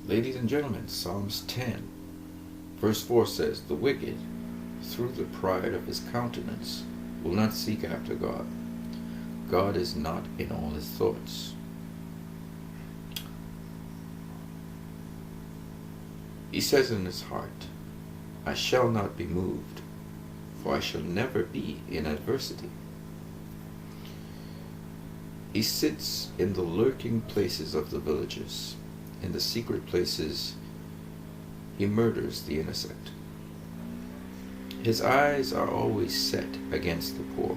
Ladies and gentlemen, Psalms 10, verse 4 says, "The wicked, through the pride of his countenance, will not seek after God. God is not in all his thoughts." He says in his heart, "I shall not be moved, for I shall never be in adversity." He sits in the lurking places of the villages. In the secret places, he murders the innocent. His eyes are always set against the poor.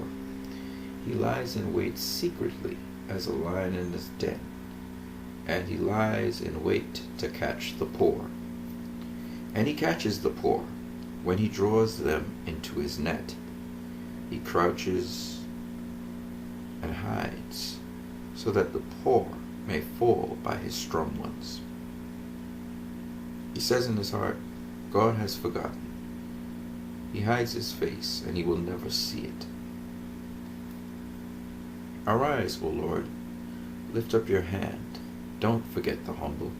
He lies in wait secretly as a lion in his den, and he lies in wait to catch the poor. And he catches the poor when he draws them into his net. He crouches and hides so that the poor may fall by his strong ones. He says in his heart, God has forgotten. He hides his face and he will never see it. Arise, O Lord, lift up your hand. Don't forget the humble.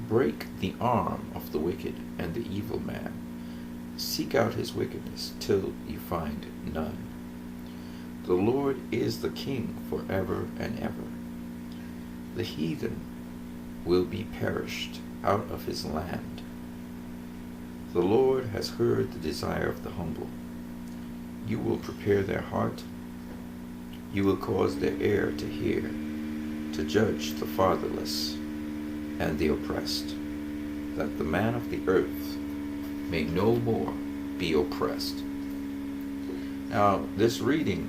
Break the arm of the wicked and the evil man. Seek out his wickedness till you find none. The Lord is the King forever and ever. The heathen will be perished out of his land. The Lord has heard the desire of the humble. You will prepare their heart. You will cause their ear to hear, to judge the fatherless and the oppressed, that the man of the earth may no more be oppressed. Now, this reading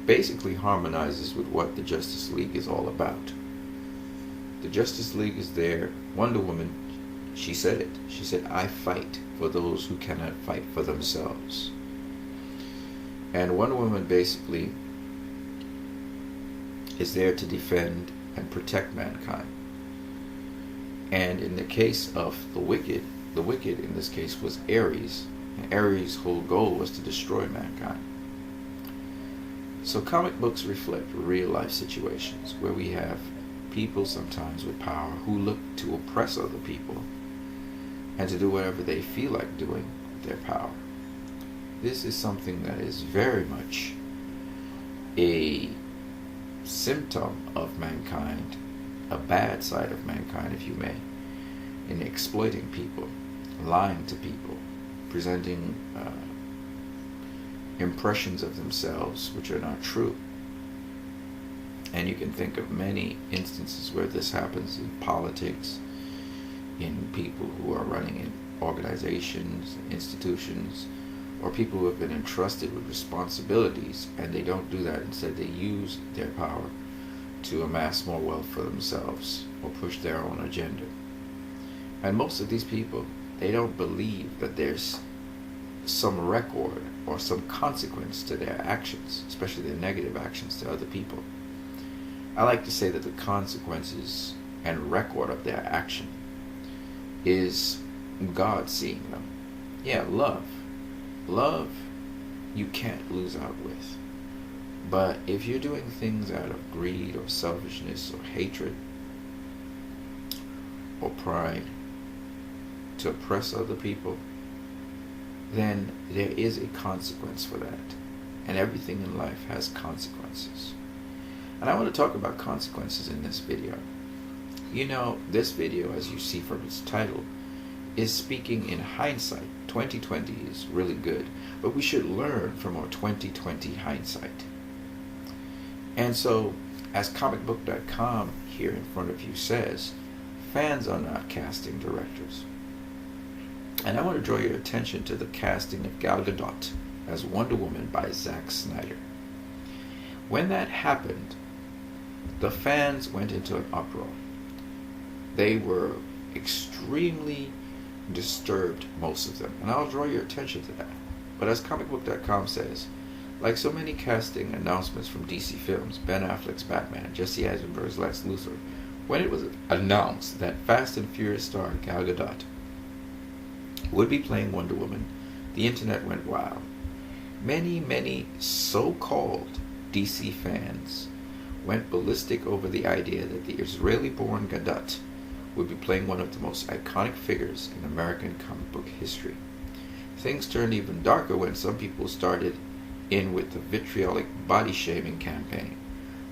basically harmonizes with what the Justice League is all about. The Justice League is there. Wonder Woman, she said it. She said, "I fight for those who cannot fight for themselves." And Wonder Woman basically is there to defend and protect mankind. And in the case of the wicked in this case was Ares. And Ares' whole goal was to destroy mankind. So comic books reflect real life situations where we have people sometimes with power who look to oppress other people and to do whatever they feel like doing with their power. This is something that is very much a symptom of mankind, a bad side of mankind, if you may, in exploiting people, lying to people, presenting impressions of themselves which are not true. And you can think of many instances where this happens in politics, in people who are running in organizations, institutions, or people who have been entrusted with responsibilities, and they don't do that. Instead, they use their power to amass more wealth for themselves or push their own agenda. And most of these people, they don't believe that there's some record or some consequence to their actions, especially their negative actions to other people. I like to say that the consequences and record of their action is God seeing them. Yeah, love. Love you can't lose out with. But if you're doing things out of greed or selfishness or hatred or pride to oppress other people, then there is a consequence for that. And everything in life has consequences. And I want to talk about consequences in this video. You know, this video, as you see from its title, is speaking in hindsight. 2020 is really good, but we should learn from our 2020 hindsight. And so, as comicbook.com here in front of you says, fans are not casting directors. And I want to draw your attention to the casting of Gal Gadot as Wonder Woman by Zack Snyder. When that happened, the fans went into an uproar. They were extremely disturbed, most of them, and I'll draw your attention to that. But as comicbook.com says, like so many casting announcements from DC Films, Ben Affleck's Batman, Jesse Eisenberg's Lex Luthor, when it was announced that Fast and Furious star Gal Gadot would be playing Wonder Woman, the internet went wild. Many so-called DC fans went ballistic over the idea that the Israeli-born Gadot would be playing one of the most iconic figures in American comic book history. Things turned even darker when some people started in with the vitriolic body-shaming campaign,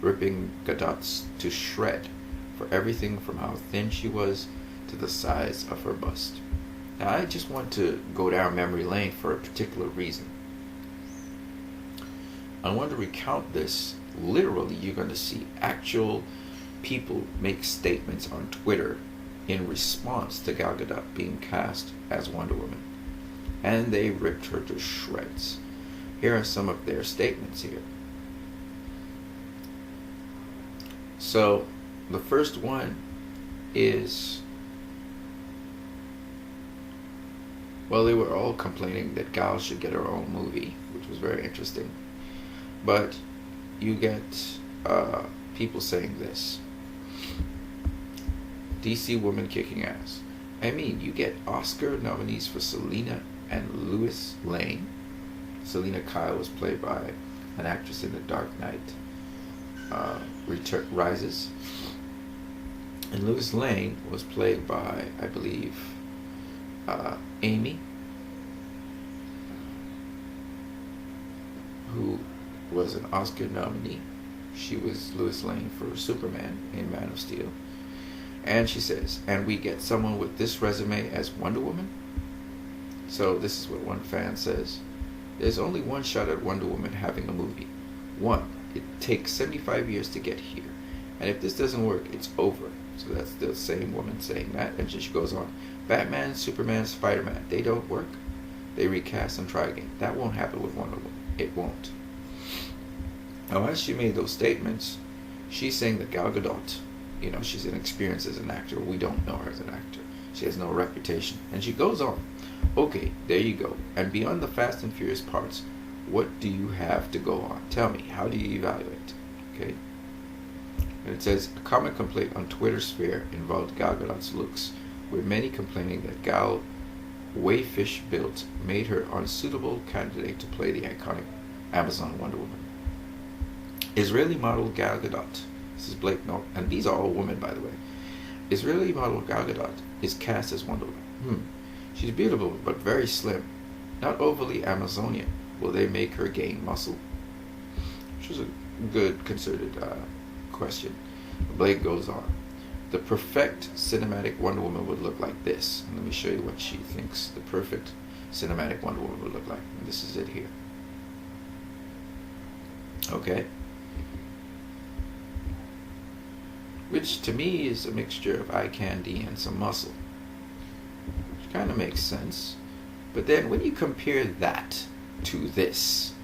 ripping Gadot to shred for everything from how thin she was to the size of her bust. Now, I just want to go down memory lane for a particular reason. I want to recount this. Literally, you're going to see actual people make statements on Twitter in response to Gal Gadot being cast as Wonder Woman. And they ripped her to shreds. Here are some of their statements here. So, the first one is, well, they were all complaining that Gal should get her own movie, which was very interesting. But you get people saying this. DC woman kicking ass. I mean, you get Oscar nominees for Selena and Lois Lane. Selena Kyle was played by an actress in The Dark Knight Rises. And Lois Lane was played by, I believe, Amy, who was an Oscar nominee. She was Lois Lane for Superman in Man of Steel. And she says, and we get someone with this resume as Wonder Woman? So this is what one fan says. There's only one shot at Wonder Woman having a movie. One. It takes 75 years to get here. And if this doesn't work, it's over. So that's the same woman saying that. And she goes on. Batman, Superman, Spider-Man, they don't work. They recast and try again. That won't happen with Wonder Woman. It won't. Now, as she made those statements, she's saying that Gal Gadot, she's inexperienced as an actor. We don't know her as an actor. She has no reputation. And she goes on. Okay, there you go. And beyond the Fast and Furious parts, what do you have to go on? Tell me, how do you evaluate? Okay. And it says, a common complaint on Twitter sphere involved Gal Gadot's looks, with many complaining that Gal, way fish built, made her unsuitable candidate to play the iconic Amazon Wonder Woman. Israeli model Gal Gadot, this is Blake Note, and these are all women, by the way. Israeli model Gal Gadot is cast as Wonder Woman. She's beautiful, but very slim. Not overly Amazonian. Will they make her gain muscle? Which is a good, concerted question. Blake goes on. The perfect cinematic Wonder Woman would look like this. And let me show you what she thinks the perfect cinematic Wonder Woman would look like. And this is it here. Okay. Which to me is a mixture of eye candy and some muscle. Which kind of makes sense. But then when you compare that to this,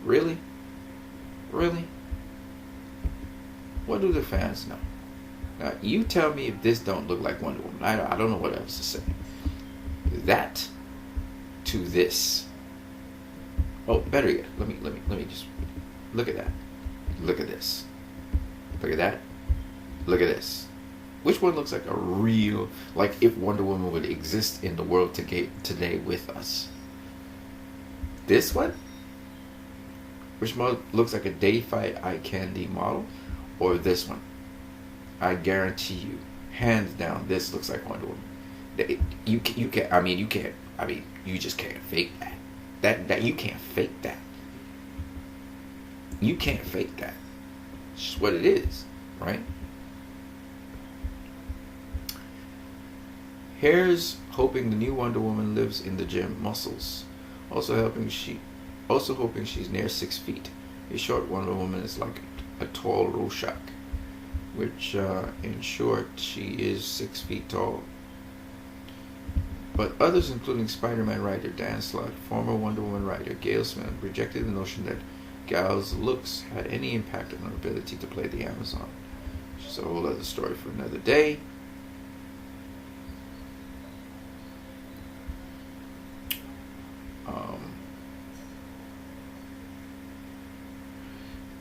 really? Really? What do the fans know? Now, you tell me if this don't look like Wonder Woman. I don't know what else to say. That to this. Oh, better yet, let me just look at that. Look at this. Look at that. Look at this. Which one looks like a real, like if Wonder Woman would exist in the world today with us? This one? Which one looks like a deified eye candy model? Or this one? I guarantee you, hands down, this looks like Wonder Woman. You just can't fake that. That you can't fake that. You can't fake that. It's just what it is, right? Here's hoping the new Wonder Woman lives in the gym, muscles. Also hoping she's near 6 feet. A short Wonder Woman is like a tall Rorschach, which in short, she is 6 feet tall. But others, including Spider-Man writer Dan Slott, former Wonder Woman writer Gail Smith, rejected the notion that Gal's looks had any impact on her ability to play the Amazon. Which is a whole other story for another day.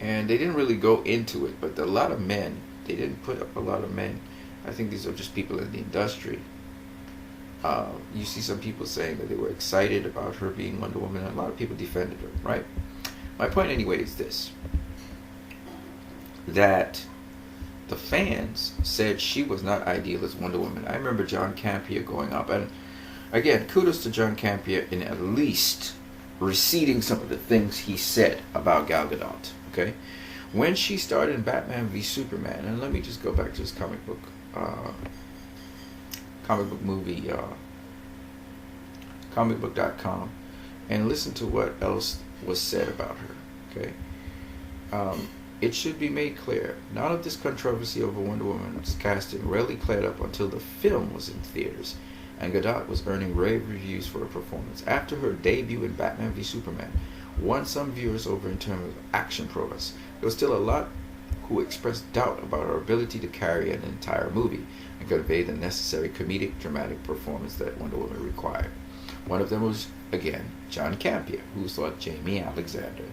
And they didn't really go into it, but a lot of men, they didn't put up a lot of men. I think these are just people in the industry. You see some people saying that they were excited about her being Wonder Woman, and a lot of people defended her, right? My point anyway is this. that the fans said she was not ideal as Wonder Woman. I remember John Campea going up, and again, kudos to John Campea in at least receding some of the things he said about Gal Gadot. Okay, when she started in Batman v Superman, and let me just go back to this comic book movie, comicbook.com, and listen to what else was said about her. Okay. It should be made clear, none of this controversy over Wonder Woman's casting rarely cleared up until the film was in theaters, and Gadot was earning rave reviews for her performance. After her debut in Batman v Superman won some viewers over in terms of action prowess, there was still a lot who expressed doubt about her ability to carry an entire movie and convey the necessary comedic, dramatic performance that Wonder Woman required. One of them was, again, John Campea, who thought Jamie Alexander,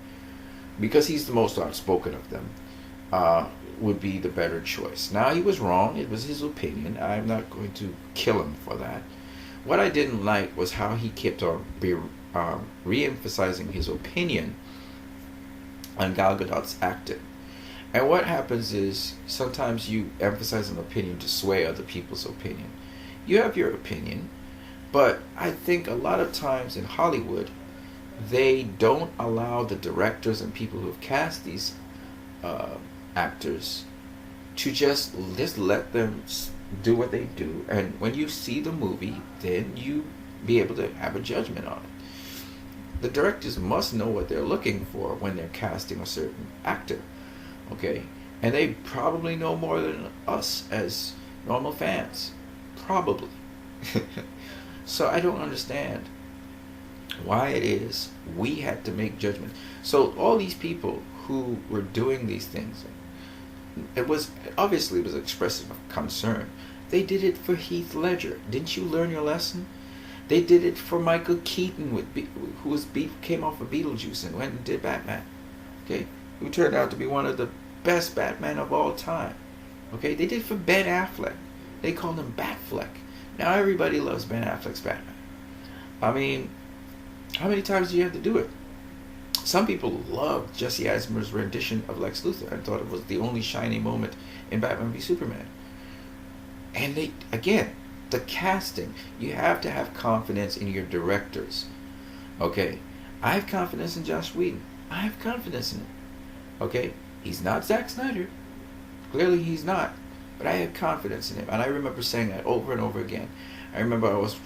because he's the most outspoken of them, would be the better choice. Now, he was wrong. It was his opinion. I'm not going to kill him for that. What I didn't like was how he kept on re-emphasizing his opinion on Gal Gadot's acting. And what happens is sometimes you emphasize an opinion to sway other people's opinion. You have your opinion, but I think a lot of times in Hollywood, they don't allow the directors and people who have cast these actors to just let them do what they do. And when you see the movie, then you be able to have a judgment on it. The directors must know what they're looking for when they're casting a certain actor. Okay? And they probably know more than us as normal fans. Probably. So I don't understand why it is we had to make judgment. So all these people who were doing these things, it was expressive of concern. They did it for Heath Ledger. Didn't you learn your lesson? They did it for Michael Keaton, who came off of Beetlejuice and went and did Batman. Okay, who turned out to be one of the best Batman of all time. Okay, they did it for Ben Affleck. They called him Batfleck. Now everybody loves Ben Affleck's Batman. I mean, how many times do you have to do it? Some people loved Jesse Eisenberg's rendition of Lex Luthor and thought it was the only shining moment in Batman v Superman. And they, again, the casting, you have to have confidence in your directors. Okay, I have confidence in Joss Whedon. I have confidence in him. Okay, he's not Zack Snyder. Clearly he's not. But I had confidence in him. And I remember saying that over and over again. I remember I was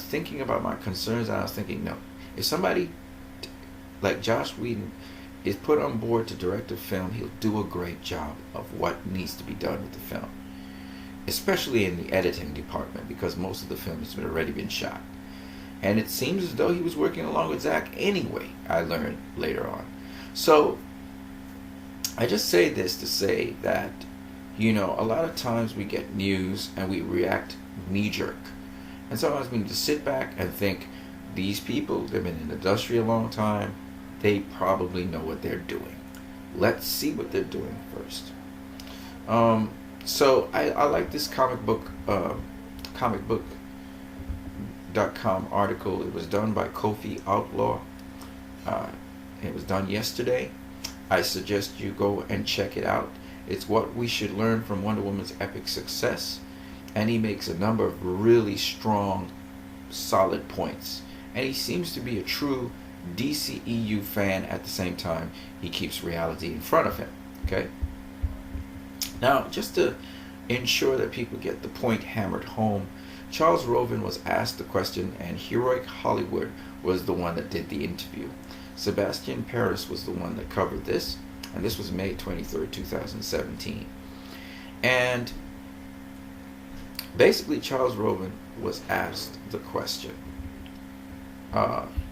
thinking about my concerns, and I was thinking, no, if somebody like Joss Whedon is put on board to direct a film, he'll do a great job of what needs to be done with the film, especially in the editing department, because most of the film has already been shot. And it seems as though he was working along with Zack anyway, I learned later on. So I just say this to say that, you know, a lot of times we get news and we react knee-jerk. And sometimes we need to sit back and think, these people, they've been in the industry a long time, they probably know what they're doing. Let's see what they're doing first. So I like this comicbook.com article. It was done by Kofi Outlaw. It was done yesterday. I suggest you go and check it out. It's what we should learn from Wonder Woman's epic success. And he makes a number of really strong, solid points. And he seems to be a true DCEU fan at the same time. He keeps reality in front of him. Okay? Now, just to ensure that people get the point hammered home, Charles Roven was asked the question, and Heroic Hollywood was the one that did the interview. Sebastian Paris was the one that covered this, and this was May 23rd, 2017. And basically, Charles Roven was asked the question.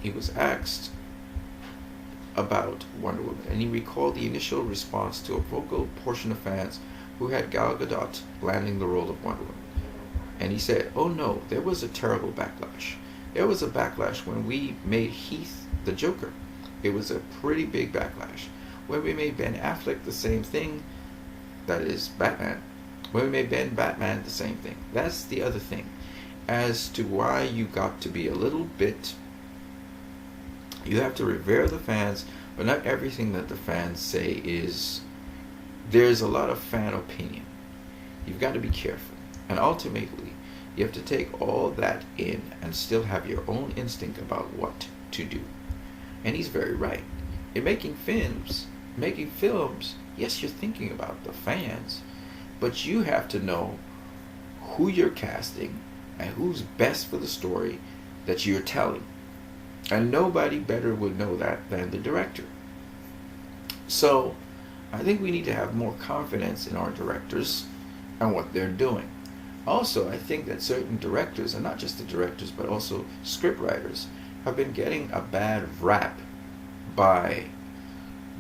He was asked about Wonder Woman, and he recalled the initial response to a vocal portion of fans who had Gal Gadot landing the role of Wonder Woman. And he said, "Oh no, there was a terrible backlash. There was a backlash when we made Heath the Joker. It was a pretty big backlash. When we made Ben Affleck, the same thing. That is Batman. When we made Ben Batman, the same thing." That's the other thing. As to why you got to be a little bit... You have to revere the fans, but not everything that the fans say is there's a lot of fan opinion. You've got to be careful. And ultimately, you have to take all that in and still have your own instinct about what to do. And he's very right. In making films, yes, you're thinking about the fans, but you have to know who you're casting and who's best for the story that you're telling. And nobody better would know that than the director. So, I think we need to have more confidence in our directors and what they're doing. Also, I think that certain directors, and not just the directors, but also scriptwriters, have been getting a bad rap by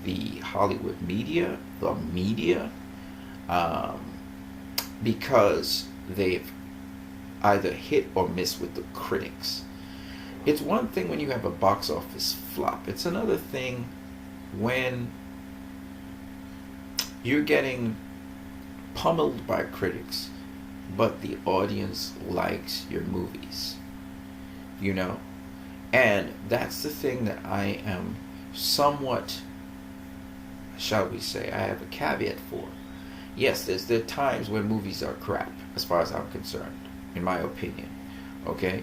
the Hollywood media, because they've either hit or miss with the critics. It's one thing when you have a box office flop. It's another thing when you're getting pummeled by critics, but the audience likes your movies. You know? And that's the thing that I am somewhat, shall we say, I have a caveat for. Yes, there are times when movies are crap, as far as I'm concerned, in my opinion. Okay?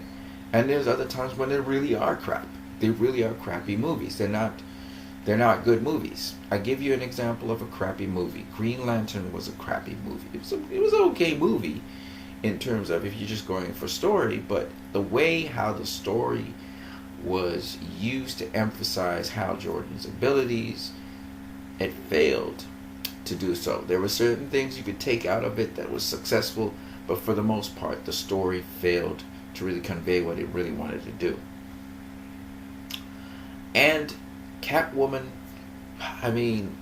And there's other times when they really are crap. They really are crappy movies. They're not good movies. I give you an example of a crappy movie. Green Lantern was a crappy movie. It was an okay movie in terms of if you're just going for story, but the way how the story was used to emphasize Hal Jordan's abilities, it failed to do so. There were certain things you could take out of it that was successful, but for the most part, the story failed to really convey what it really wanted to do. And Catwoman, I mean,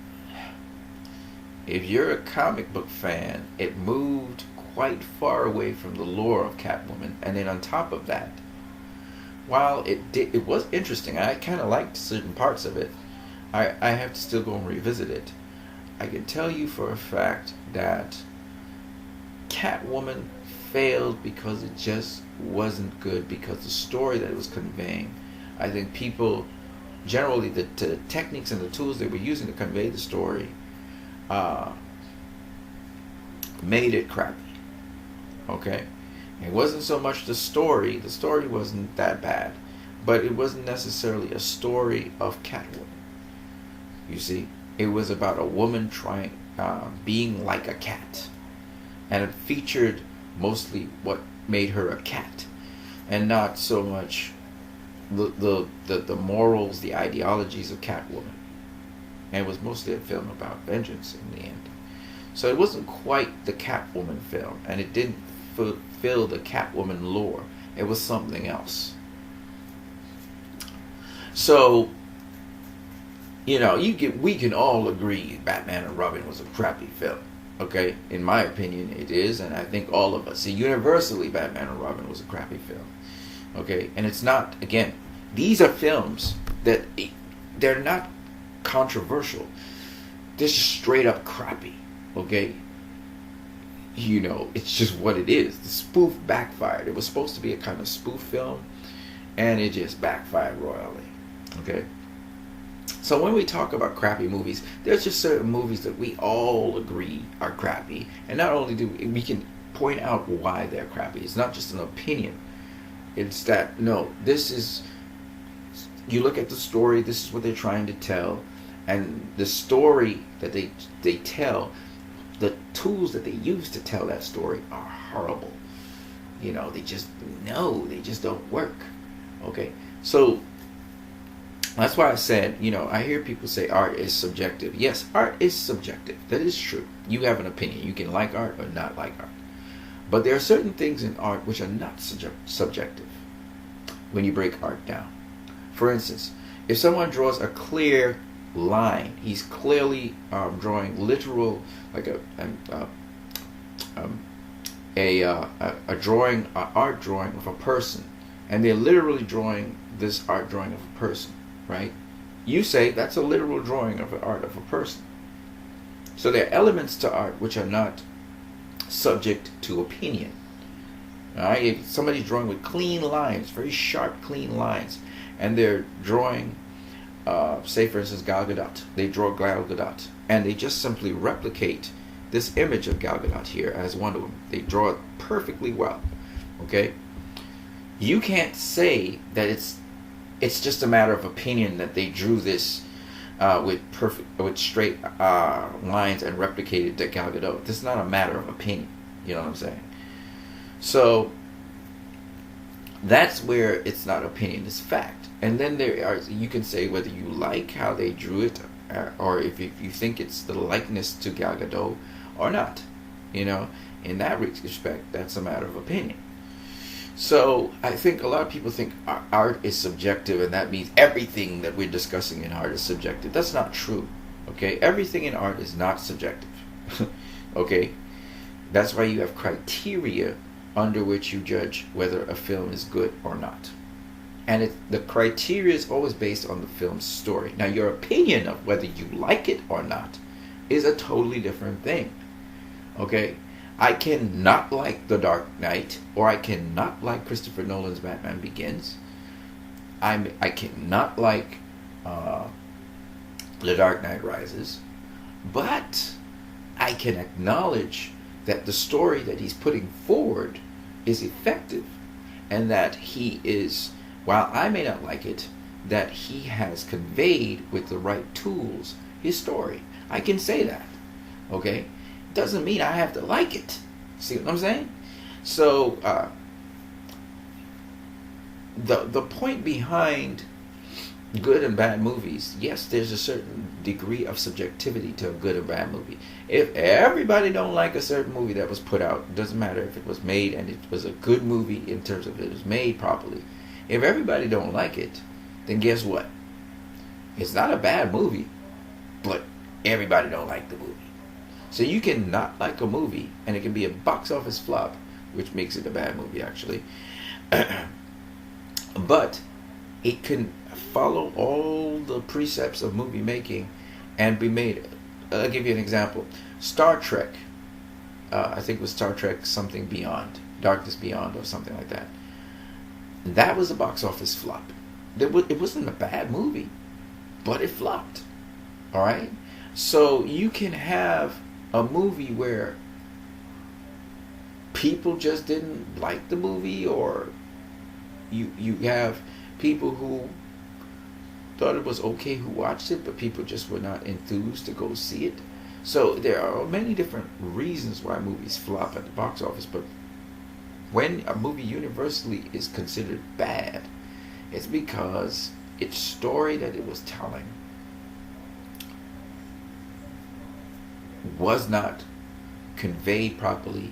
if you're a comic book fan, it moved quite far away from the lore of Catwoman. And then on top of that, while it was interesting, I kind of liked certain parts of it, I have to still go and revisit it. I can tell you for a fact that Catwoman failed because it just wasn't good, because the story that it was conveying, I think people generally, the techniques and the tools they were using to convey the story made it crappy. Okay? It wasn't so much the story wasn't that bad, but it wasn't necessarily a story of Catwoman. You see, it was about a woman trying, being like a cat, and it featured mostly what made her a cat, and not so much the morals, the ideologies of Catwoman. And it was mostly a film about vengeance in the end. So it wasn't quite the Catwoman film, and it didn't fulfill the Catwoman lore. It was something else. So, you know, we can all agree Batman and Robin was a crappy film. Okay? In my opinion, it is, and I think all of us. See, universally, Batman and Robin was a crappy film. Okay? And it's not, again, these are films that, they're not controversial. They're just straight up crappy. Okay? You know, it's just what it is. The spoof backfired. It was supposed to be a kind of spoof film, and it just backfired royally. Okay? So when we talk about crappy movies, there's just certain movies that we all agree are crappy. And not only do we can point out why they're crappy. It's not just an opinion. It's that, no, this is, you look at the story, this is what they're trying to tell. And the story that they tell, the tools that they use to tell that story are horrible. You know, they just don't work. Okay? So that's why I said, you know, I hear people say art is subjective. Yes, art is subjective. That is true. You have an opinion. You can like art or not like art. But there are certain things in art which are not subjective when you break art down. For instance, if someone draws a clear line, he's clearly drawing literal, like art drawing of a person, and they're literally drawing this art drawing of a person. Right? You say that's a literal drawing of an art of a person. So there are elements to art which are not subject to opinion. Alright? If somebody's drawing with clean lines, very sharp, clean lines, and they're drawing say for instance Gal Gadot. They draw Gal Gadot, and they just simply replicate this image of Gal Gadot here as Wonder Woman. They draw it perfectly well. Okay, you can't say that it's just a matter of opinion that they drew this with straight lines and replicated the Gal Gadot. This is not a matter of opinion. You know what I'm saying? So that's where it's not opinion, it's fact. And then you can say whether you like how they drew it, or if you think it's the likeness to Gal Gadot or not. You know, in that respect, that's a matter of opinion. So I think a lot of people think art is subjective, and that means everything that we're discussing in art is subjective. That's not true. Okay, everything in art is not subjective. Okay, that's why you have criteria under which you judge whether a film is good or not. And the criteria is always based on the film's story. Now, your opinion of whether you like it or not is a totally different thing. Okay? I cannot like The Dark Knight, or I cannot like Christopher Nolan's Batman Begins. I cannot like The Dark Knight Rises. But I can acknowledge that the story that he's putting forward is effective, and that he is, while I may not like it, that he has conveyed with the right tools his story. I can say that. Okay? Doesn't mean I have to like it. See what I'm saying? So the point behind good and bad movies, yes, there's a certain degree of subjectivity to a good or bad movie. If everybody don't like a certain movie that was put out, it doesn't matter if it was made and it was a good movie in terms of it was made properly. If everybody don't like it, then guess what? It's not a bad movie, but everybody don't like the movie. So you can not like a movie, and it can be a box office flop, which makes it a bad movie actually. But it can follow all the precepts of movie making and be made. I'll give you an example. Star Trek. I think it was Star Trek something beyond. Darkness Beyond or something like that. That was a box office flop. It wasn't a bad movie, but it flopped. Alright? So you can have a movie where people just didn't like the movie, or you have people who thought it was okay who watched it, but people just were not enthused to go see it. So there are many different reasons why movies flop at the box office, but when a movie universally is considered bad, it's because its story that it was telling was not conveyed properly,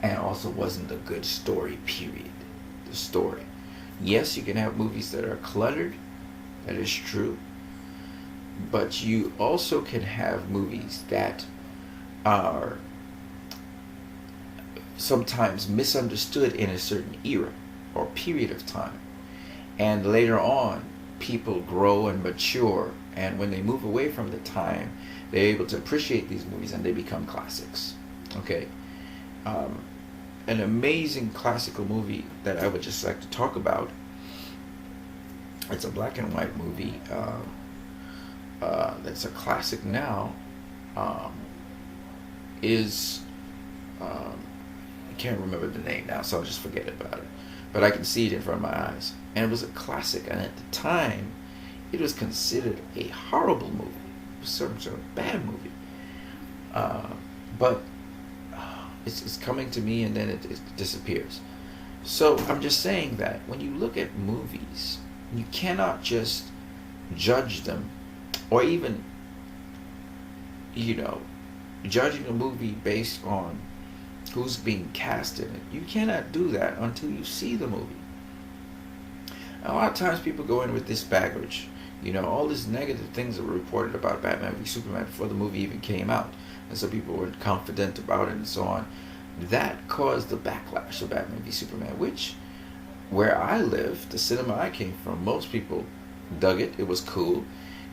and also wasn't a good story, period. The story. Yes, you can have movies that are cluttered, that is true, but you also can have movies that are sometimes misunderstood in a certain era or period of time, and later on people grow and mature, and when they move away from the time, they're able to appreciate these movies and they become classics. Okay, an amazing classical movie that I would just like to talk about, it's a black and white movie that's a classic now, is I can't remember the name now, so I'll just forget about it, but I can see it in front of my eyes, and it was a classic, and at the time it was considered a horrible movie. It was sort of a bad movie, but it's coming to me, and then it disappears. So I'm just saying that when you look at movies, you cannot just judge them, or even, judging a movie based on who's being cast in it. You cannot do that until you see the movie. A lot of times people go in with this baggage. All these negative things that were reported about Batman v Superman before the movie even came out, and so people were confident about it and so on. That caused the backlash of Batman v Superman, which, where I live, the cinema I came from, most people dug it. It was cool.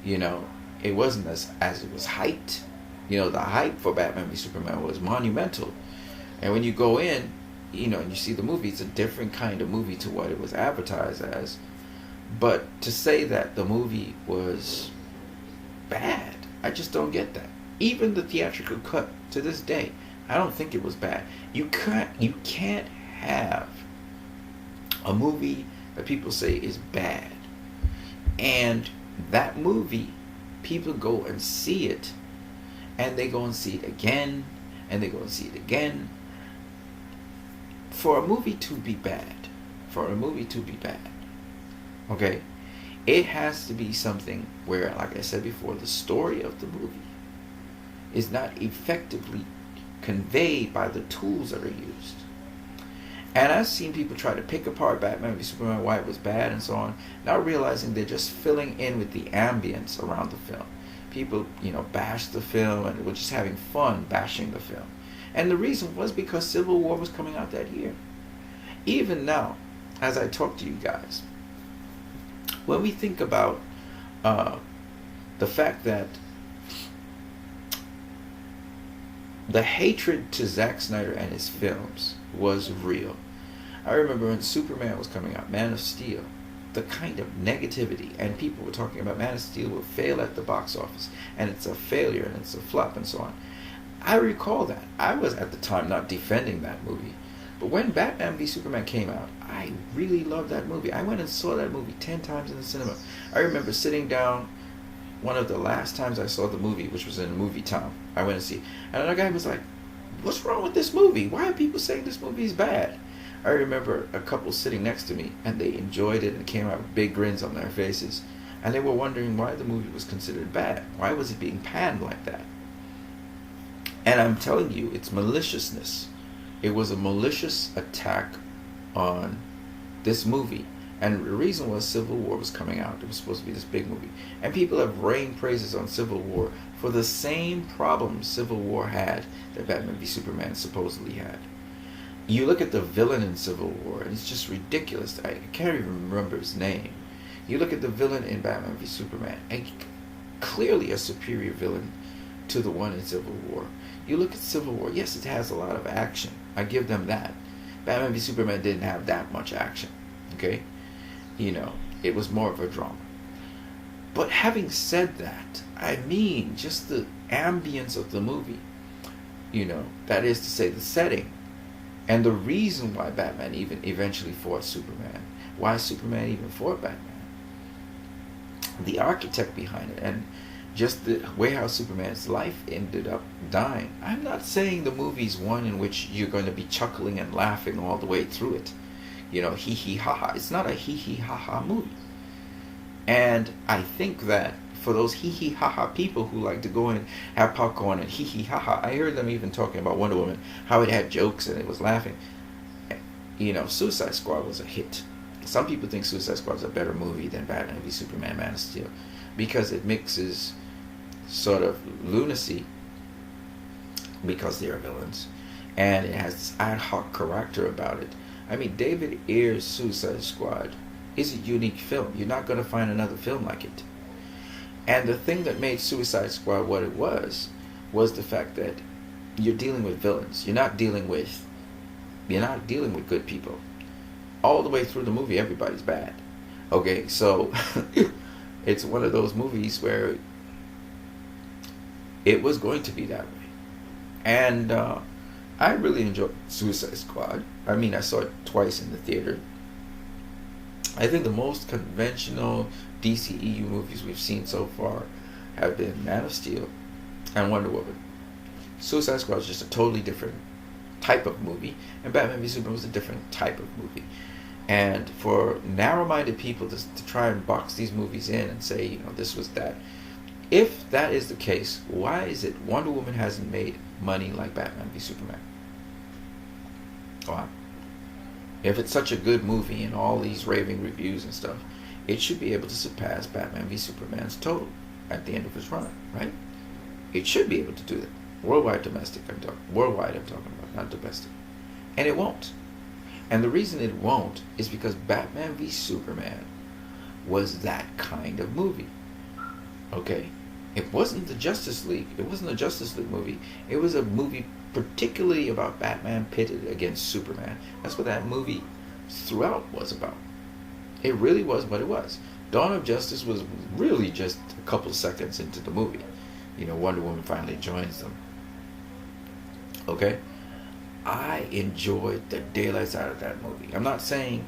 It wasn't as it was hyped. The hype for Batman v Superman was monumental. And when you go in, and you see the movie, it's a different kind of movie to what it was advertised as. But to say that the movie was bad, I just don't get that. Even the theatrical cut to this day, I don't think it was bad. You can't have a movie that people say is bad, and that movie, people go and see it, and they go and see it again, and they go and see it again. For a movie to be bad, okay, it has to be something where, like I said before, the story of the movie is not effectively conveyed by the tools that are used. And I've seen people try to pick apart Batman v Superman, why it was bad and so on, not realizing they're just filling in with the ambience around the film. People, bash the film and were just having fun bashing the film. And the reason was because Civil War was coming out that year. Even now, as I talk to you guys, when we think about the fact that the hatred to Zack Snyder and his films was real. I remember when Superman was coming out, Man of Steel, the kind of negativity, and people were talking about Man of Steel will fail at the box office, and it's a failure, and it's a flop, and so on. I recall that. I was at the time not defending that movie. But when Batman v Superman came out, I really loved that movie. I went and saw that movie 10 times in the cinema. I remember sitting down one of the last times I saw the movie, which was in a movie town. I went to see, and another guy was like, "What's wrong with this movie? Why are people saying this movie is bad?" I remember a couple sitting next to me, and they enjoyed it and came out with big grins on their faces, and they were wondering why the movie was considered bad. Why was it being panned like that? And I'm telling you, it's maliciousness. It was a malicious attack on this movie. And the reason was Civil War was coming out. It was supposed to be this big movie. And people have rained praises on Civil War for the same problems Civil War had that Batman v Superman supposedly had. You look at the villain in Civil War, and it's just ridiculous. I can't even remember his name. You look at the villain in Batman v Superman, and clearly a superior villain to the one in Civil War. You look at Civil War, yes, it has a lot of action. I give them that. Batman v Superman didn't have that much action. Okay? It was more of a drama. But having said that, I mean just the ambience of the movie. That is to say, the setting. And the reason why Batman even eventually fought Superman. Why Superman even fought Batman. The architect behind it. And just the way how Superman's life ended up dying. I'm not saying the movie's one in which you're going to be chuckling and laughing all the way through it. Hee hee ha ha. It's not a hee hee ha ha movie. And I think that for those hee hee ha ha people who like to go and have popcorn and hee hee ha ha, I heard them even talking about Wonder Woman, how it had jokes and it was laughing. Suicide Squad was a hit. Some people think Suicide Squad is a better movie than Batman v Superman, Man of Steel, because it mixes sort of lunacy, because they are villains, and it has this ad hoc character about it. I mean, David Ayer's Suicide Squad is a unique film. You're not going to find another film like it. And the thing that made Suicide Squad what it was the fact that you're dealing with villains. You're not dealing with good people. All the way through the movie, everybody's bad. Okay, so it's one of those movies where it was going to be that way. And I really enjoyed Suicide Squad. I mean, I saw it twice in the theater. I think the most conventional DCEU movies we've seen so far have been Man of Steel and Wonder Woman. Suicide Squad is just a totally different type of movie, and Batman v Superman was a different type of movie. And for narrow-minded people to try and box these movies in and say, this was that, if that is the case, why is it Wonder Woman hasn't made money like Batman v Superman? Why? If it's such a good movie and all these raving reviews and stuff, it should be able to surpass Batman v Superman's total at the end of its run, right? It should be able to do that. Worldwide, I'm talking about, not domestic. And it won't. And the reason it won't is because Batman v Superman was that kind of movie. Okay? It wasn't the Justice League. It wasn't a Justice League movie. It was a movie particularly about Batman pitted against Superman. That's what that movie throughout was about. It really was what it was. Dawn of Justice was really just a couple of seconds into the movie. Wonder Woman finally joins them. Okay? I enjoyed the daylights out of that movie. I'm not saying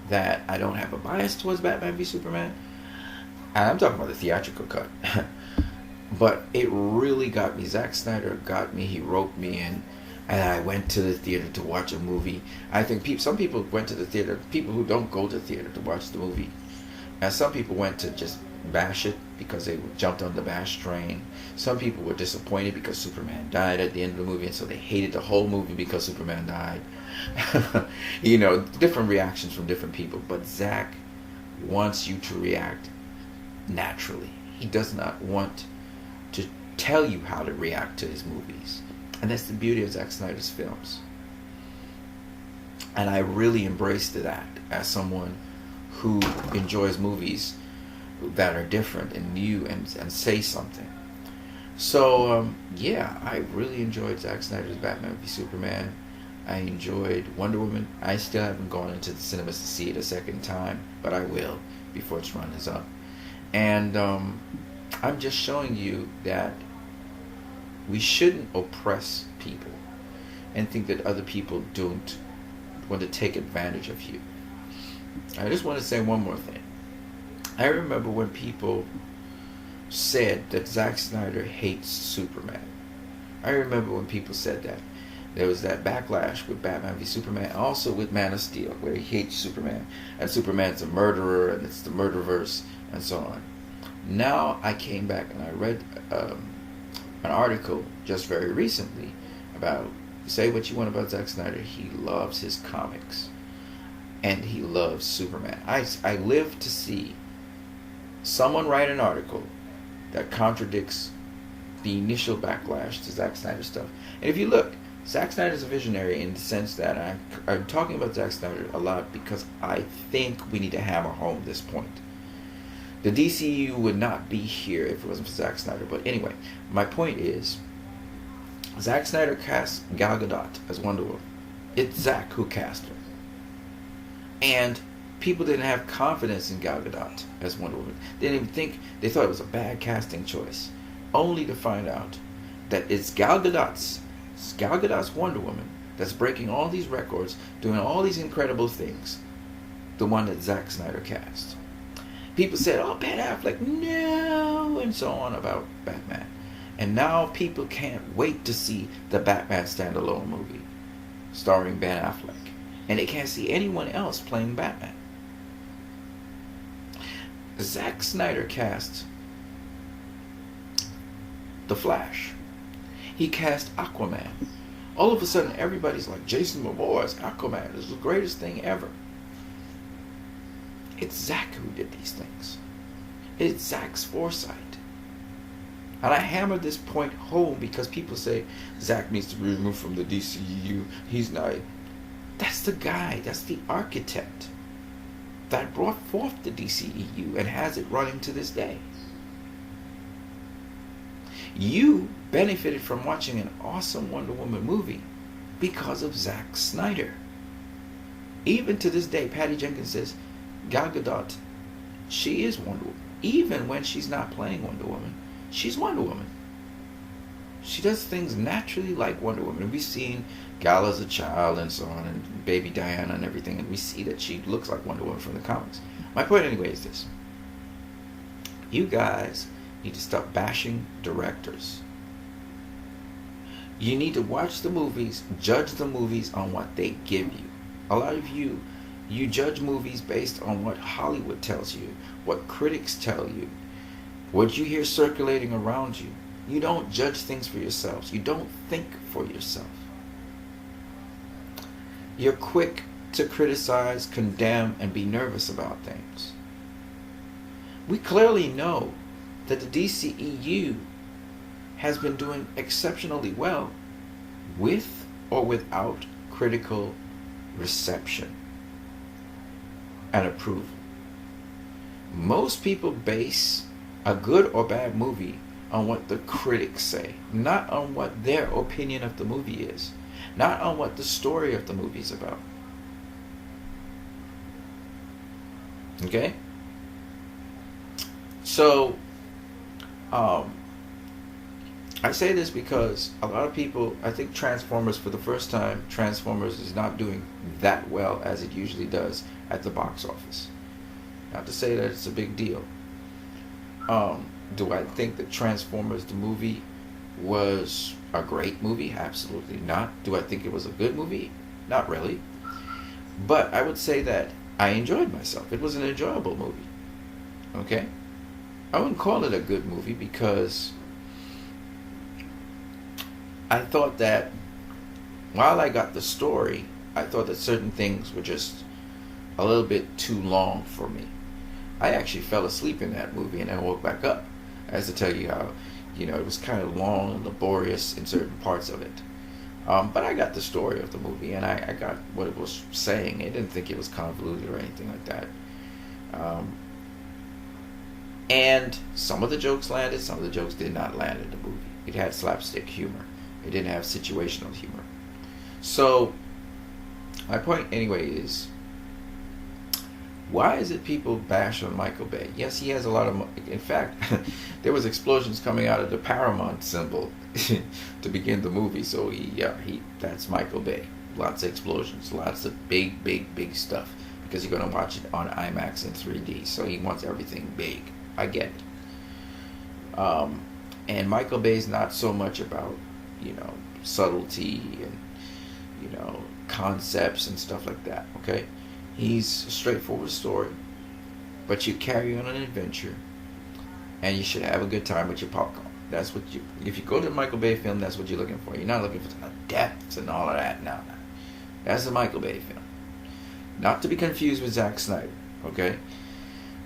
that I don't have a bias towards Batman v Superman. And I'm talking about the theatrical cut. But it really got me. Zack Snyder got me. He roped me in. And I went to the theater to watch a movie. I think some people went to the theater. People who don't go to the theater to watch the movie. And some people went to just bash it because they jumped on the bash train. Some people were disappointed because Superman died at the end of the movie, and so they hated the whole movie because Superman died. Different reactions from different people. But Zack wants you to react naturally. He does not want to tell you how to react to his movies. And that's the beauty of Zack Snyder's films. And I really embraced that as someone who enjoys movies that are different and new and say something. So, I really enjoyed Zack Snyder's Batman v Superman. I enjoyed Wonder Woman. I still haven't gone into the cinemas to see it a second time, but I will before its run is up. And I'm just showing you that we shouldn't oppress people and think that other people don't want to take advantage of you. I just want to say one more thing. I remember when people said that Zack Snyder hates Superman. I remember when people said that. There was that backlash with Batman v Superman, also with Man of Steel, where he hates Superman, and Superman's a murderer, and it's the murderverse, and so on. Now I came back and I read an article just very recently about, say what you want about Zack Snyder, he loves his comics, and he loves Superman. I live to see someone write an article that contradicts the initial backlash to Zack Snyder stuff. And if you look, Zack Snyder's a visionary in the sense that I'm talking about Zack Snyder a lot because I think we need to hammer home this point. The DCU would not be here if it wasn't for Zack Snyder. But anyway, my point is, Zack Snyder cast Gal Gadot as Wonder Woman. It's Zack who cast her. And people didn't have confidence in Gal Gadot as Wonder Woman. They didn't even think, they thought it was a bad casting choice. Only to find out that it's Gal Gadot's Wonder Woman that's breaking all these records, doing all these incredible things, the one that Zack Snyder cast. People said, oh, Ben Affleck, no, and so on about Batman. And now people can't wait to see the Batman standalone movie starring Ben Affleck. And they can't see anyone else playing Batman. Zack Snyder cast The Flash. He cast Aquaman. All of a sudden, everybody's like, Jason Momoa as Aquaman is the greatest thing ever. It's Zack who did these things. It's Zack's foresight. And I hammer this point home because people say Zack needs to be removed from the DCU. He's not. That's the guy, that's the architect that brought forth the DCEU and has it running to this day. You benefited from watching an awesome Wonder Woman movie because of Zack Snyder. Even to this day, Patty Jenkins says, Gal Gadot, she is Wonder Woman. Even when she's not playing Wonder Woman, she's Wonder Woman. She does things naturally like Wonder Woman. And we've seen Gal as a child and so on, and baby Diana and everything, and we see that she looks like Wonder Woman from the comics. My point anyway is this. You guys need to stop bashing directors. You need to watch the movies, judge the movies on what they give you. A lot of you judge movies based on what Hollywood tells you, what critics tell you, what you hear circulating around you. You don't judge things for yourselves. You don't think for yourself. You're quick to criticize, condemn, and be nervous about things. We clearly know that the DCEU has been doing exceptionally well with or without critical reception and approval. Most people base a good or bad movie on what the critics say, not on what their opinion of the movie is, not on what the story of the movie is about. Okay? So, um, I say this because a lot of people, I think Transformers, for the first time, Transformers is not doing that well as it usually does at the box office. Not to say that it's a big deal. Do I think that Transformers the movie was a great movie? Absolutely not. Do I think it was a good movie? Not really. But I would say that I enjoyed myself. It was an enjoyable movie. Okay? I wouldn't call it a good movie because I thought that while I got the story, I thought that certain things were just a little bit too long for me. I actually fell asleep in that movie and then woke back up. As to tell you how, it was kind of long and laborious in certain parts of it. But I got the story of the movie and I got what it was saying. I didn't think it was convoluted or anything like that. And some of the jokes landed, some of the jokes did not land in the movie. It had slapstick humor. It didn't have situational humor. So, my point anyway is, why is it people bash on Michael Bay? Yes, he has a lot of... In fact, there was explosions coming out of the Paramount symbol to begin the movie. So that's Michael Bay. Lots of explosions, lots of big, big, big stuff. Because you're going to watch it on IMAX in 3D. So he wants everything big. I get it. And Michael Bay's not so much about, subtlety and, concepts and stuff like that, okay? He's a straightforward story, but you carry on an adventure, and you should have a good time with your popcorn. That's what if you go to a Michael Bay film, that's what you're looking for. You're not looking for depth and all of that. No. That's a Michael Bay film. Not to be confused with Zack Snyder, okay?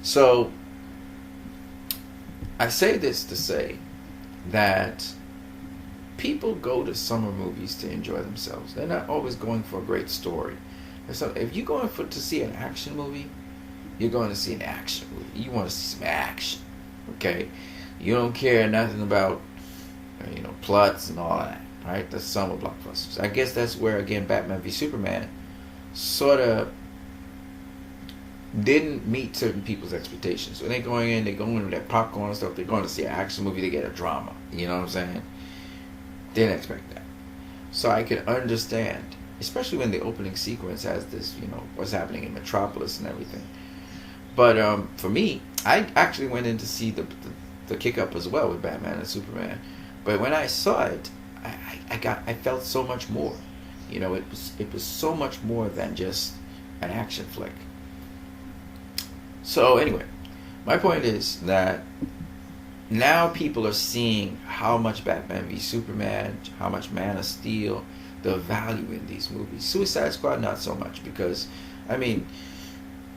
So, I say this to say that people go to summer movies to enjoy themselves. They're not always going for a great story. So if you're going to see an action movie, you're going to see an action movie. You want to see some action, okay? You don't care nothing about, plots and all that, right? That's summer blockbusters. I guess that's where, again, Batman v Superman sort of didn't meet certain people's expectations. When they're going in with that popcorn and stuff, they're going to see an action movie, they get a drama. You know what I'm saying? Didn't expect that. So I can understand, especially when the opening sequence has this, what's happening in Metropolis and everything. But for me, I actually went in to see the kick-up as well with Batman and Superman. But when I saw it, I felt so much more. It was so much more than just an action flick. So anyway, my point is that now people are seeing how much Batman v Superman, how much Man of Steel, the value in these movies. Suicide Squad, not so much, because,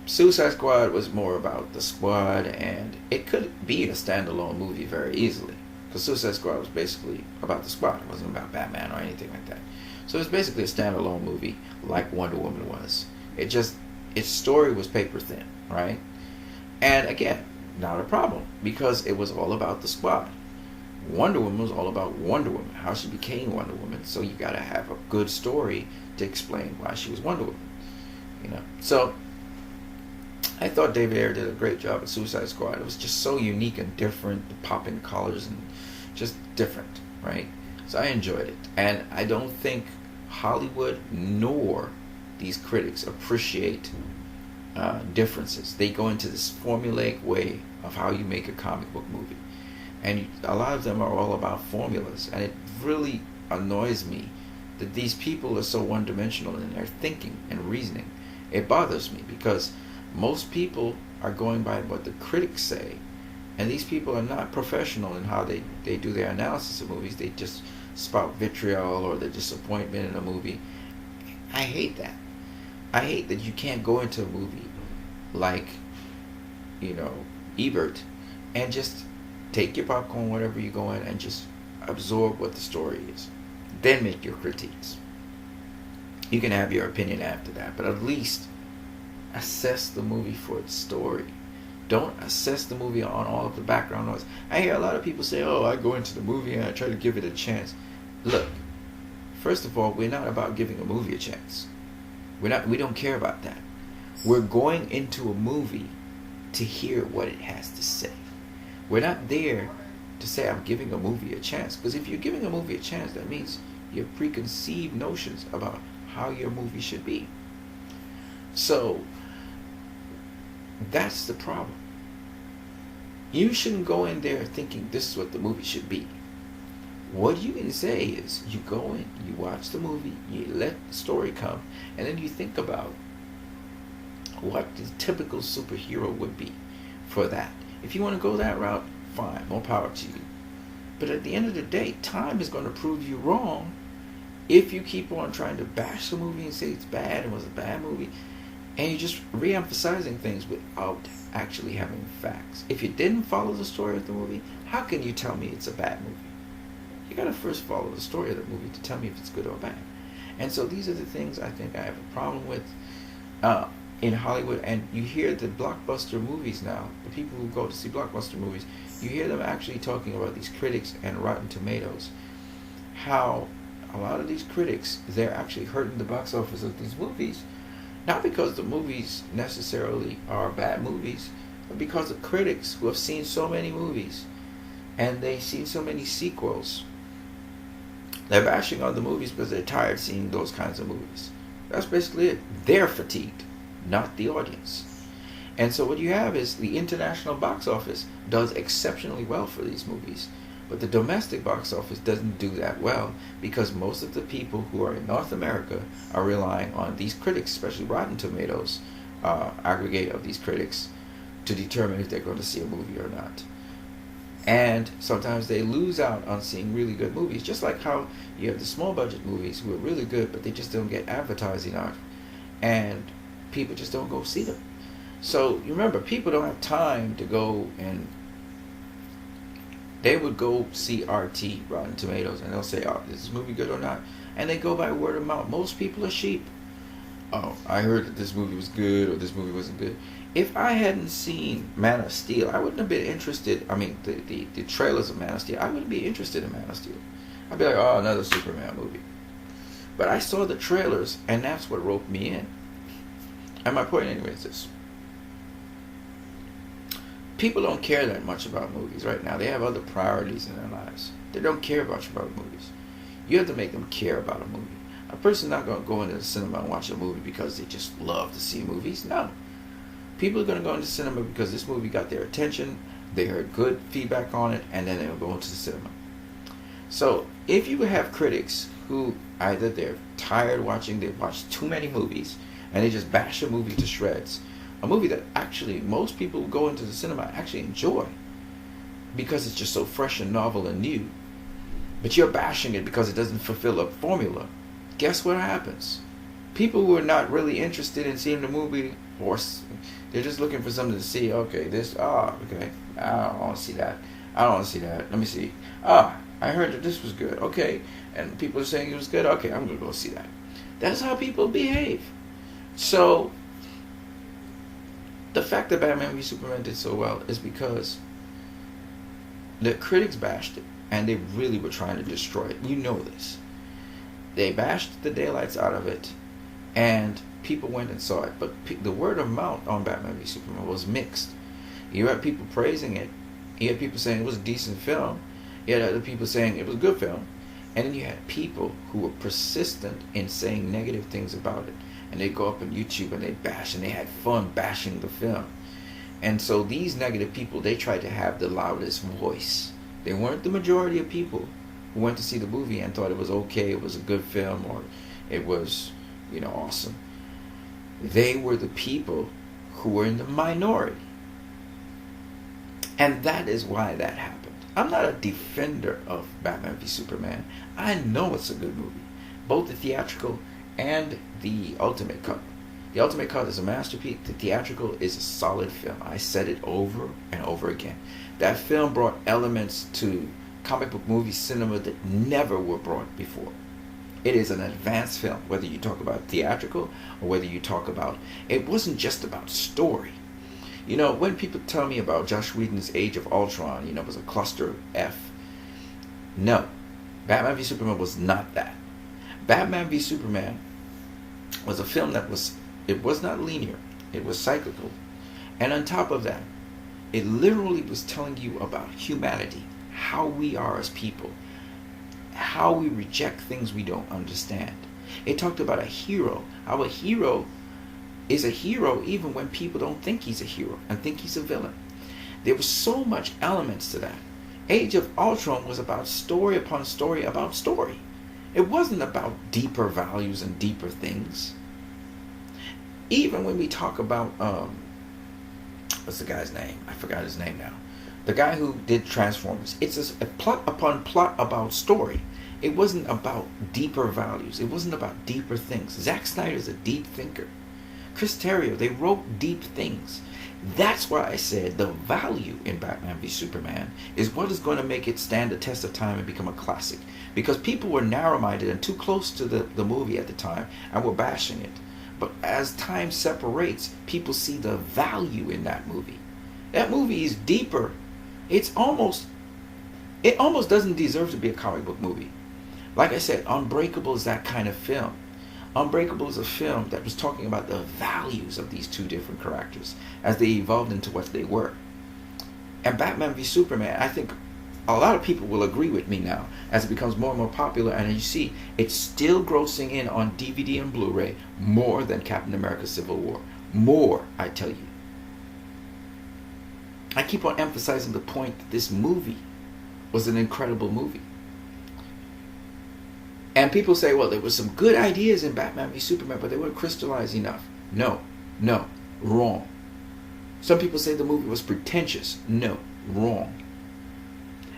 Suicide Squad was more about the squad, and it could be a standalone movie very easily, because Suicide Squad was basically about the squad. It wasn't about Batman or anything like that. So it was basically a standalone movie, like Wonder Woman was. Its story was paper thin, right? And again, not a problem, because it was all about the squad. Wonder Woman was all about Wonder Woman, how she became Wonder Woman. So you got to have a good story to explain why she was Wonder Woman. So I thought David Ayer did a great job at Suicide Squad. It was just so unique and different, the popping colors and just different, right? So I enjoyed it, and I don't think Hollywood nor these critics appreciate differences. They go into this formulaic way of how you make a comic book movie. And a lot of them are all about formulas. And it really annoys me that these people are so one-dimensional in their thinking and reasoning. It bothers me because most people are going by what the critics say. And these people are not professional in how they do their analysis of movies. They just spout vitriol or their disappointment in a movie. I hate that. I hate that you can't go into a movie like, Ebert and just take your popcorn, whatever you go in, and just absorb what the story is. Then make your critiques. You can have your opinion after that, but at least assess the movie for its story. Don't assess the movie on all of the background noise. I hear a lot of people say, I go into the movie and I try to give it a chance. Look, first of all, we're not about giving a movie a chance. We don't care about that. We're going into a movie to hear what it has to say. We're not there to say I'm giving a movie a chance, because if you're giving a movie a chance, that means you have preconceived notions about how your movie should be. So that's the problem. You shouldn't go in there thinking this is what the movie should be. What you can say is you go in, you watch the movie, you let the story come, and then you think about what the typical superhero would be for that. If you want to go that route, fine, more power to you. But at the end of the day, time is going to prove you wrong if you keep on trying to bash the movie and say it's bad and was a bad movie, and you're just re-emphasizing things without actually having facts. If you didn't follow the story of the movie, how can you tell me it's a bad movie? You gotta first follow the story of the movie to tell me if it's good or bad. And so these are the things I think I have a problem with in Hollywood. And you hear the blockbuster movies now, the people who go to see blockbuster movies, you hear them actually talking about these critics and Rotten Tomatoes, how a lot of these critics, they're actually hurting the box office of these movies, not because the movies necessarily are bad movies, but because the critics who have seen so many movies and they've seen so many sequels, they're bashing on the movies because they're tired of seeing those kinds of movies. That's basically it. They're fatigued, not the audience. And so what you have is the international box office does exceptionally well for these movies, but the domestic box office doesn't do that well because most of the people who are in North America are relying on these critics, especially Rotten Tomatoes, aggregate of these critics, to determine if they're going to see a movie or not. And sometimes they lose out on seeing really good movies, just like how you have the small budget movies who are really good, but they just don't get advertising on, and people just don't go see them. So you remember, people don't have time to go, and they would go see RT, Rotten Tomatoes, and they'll say, oh, is this movie good or not? And they go by word of mouth. Most people are sheep. Oh, I heard that this movie was good or this movie wasn't good. If I hadn't seen Man of Steel, I wouldn't have been interested. I mean, the trailers of Man of Steel, I wouldn't be interested in Man of Steel. I'd be like, oh, another Superman movie. But I saw the trailers, and that's what roped me in. And my point anyway is this. People don't care that much about movies right now. They have other priorities in their lives. They don't care much about movies. You have to make them care about a movie. A person's not going to go into the cinema and watch a movie because they just love to see movies. No. People are going to go into the cinema because this movie got their attention, they heard good feedback on it, and then they will go into the cinema. So if you have critics who either they're tired watching, they've watched too many movies, and they just bash a movie to shreds, a movie that actually most people who go into the cinema actually enjoy because it's just so fresh and novel and new, but you're bashing it because it doesn't fulfill a formula, guess what happens? People who are not really interested in seeing the movie, or they're just looking for something to see. Okay, okay, I don't want to see that. I don't want to see that. Let me see. I heard that this was good. Okay, and people are saying it was good. Okay, I'm going to go see that. That's how people behave. So the fact that Batman v Superman did so well is because the critics bashed it, and they really were trying to destroy it. You know this. They bashed the daylights out of it, and people went and saw it. But the word of mouth on Batman v Superman was mixed. You had people praising it. You had people saying it was a decent film. You had other people saying it was a good film. And then you had people who were persistent in saying negative things about it. And they'd go up on YouTube and they'd bash, and they had fun bashing the film. And so these negative people, they tried to have the loudest voice. They weren't the majority of people who went to see the movie and thought it was okay, it was a good film, or it was, awesome. They were the people who were in the minority. And that is why that happened. I'm not a defender of Batman v Superman. I know it's a good movie. Both the theatrical and the Ultimate Cut. The Ultimate Cut is a masterpiece. The theatrical is a solid film. I said it over and over again. That film brought elements to comic book movie cinema that never were brought before. It is an advanced film, whether you talk about theatrical or whether you talk about... It wasn't just about story. When people tell me about Joss Whedon's Age of Ultron, it was a cluster F. No. Batman v Superman was not that. Batman v Superman was a film that was not linear. It was cyclical. And on top of that, it literally was telling you about humanity, how we are as people, how we reject things we don't understand. It talked about a hero, how a hero is a hero even when people don't think he's a hero and think he's a villain. There was so much elements to that. Age of Ultron was about story upon story about story. It wasn't about deeper values and deeper things. Even when we talk about what's the guy's name? I forgot his name now. The guy who did Transformers. It's a plot upon plot about story. It wasn't about deeper values. It wasn't about deeper things. Zack Snyder's a deep thinker. Chris Terrio, they wrote deep things. That's why I said the value in Batman v Superman is what is going to make it stand the test of time and become a classic. Because people were narrow-minded and too close to the movie at the time and were bashing it. But as time separates, people see the value in that movie. That movie is deeper. It almost doesn't deserve to be a comic book movie. Like I said, Unbreakable is that kind of film. Unbreakable is a film that was talking about the values of these two different characters as they evolved into what they were. And Batman v Superman, I think a lot of people will agree with me now as it becomes more and more popular, and you see it's still grossing in on DVD and Blu-ray more than Captain America Civil War. More, I tell you. I keep on emphasizing the point that this movie was an incredible movie. And people say, well, there were some good ideas in Batman v Superman, but they weren't crystallized enough. No, wrong. Some people say the movie was pretentious. No, wrong.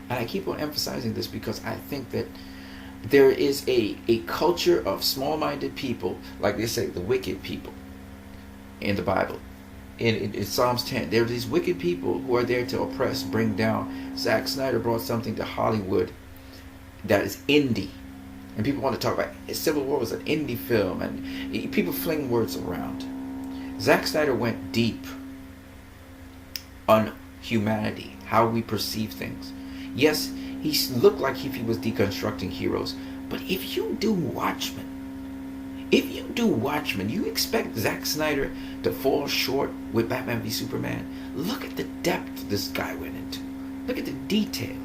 And I keep on emphasizing this because I think that there is a culture of small-minded people, like they say, the wicked people in the Bible. In Psalms 10, there are these wicked people who are there to oppress, bring down. Zack Snyder brought something to Hollywood that is indie. And people want to talk about Civil War was an indie film, and people fling words around. Zack Snyder went deep on humanity, how we perceive things. Yes, he looked like if he was deconstructing heroes, but if you do Watchmen, you expect Zack Snyder to fall short with Batman v Superman? Look at the depth this guy went into. Look at the detail.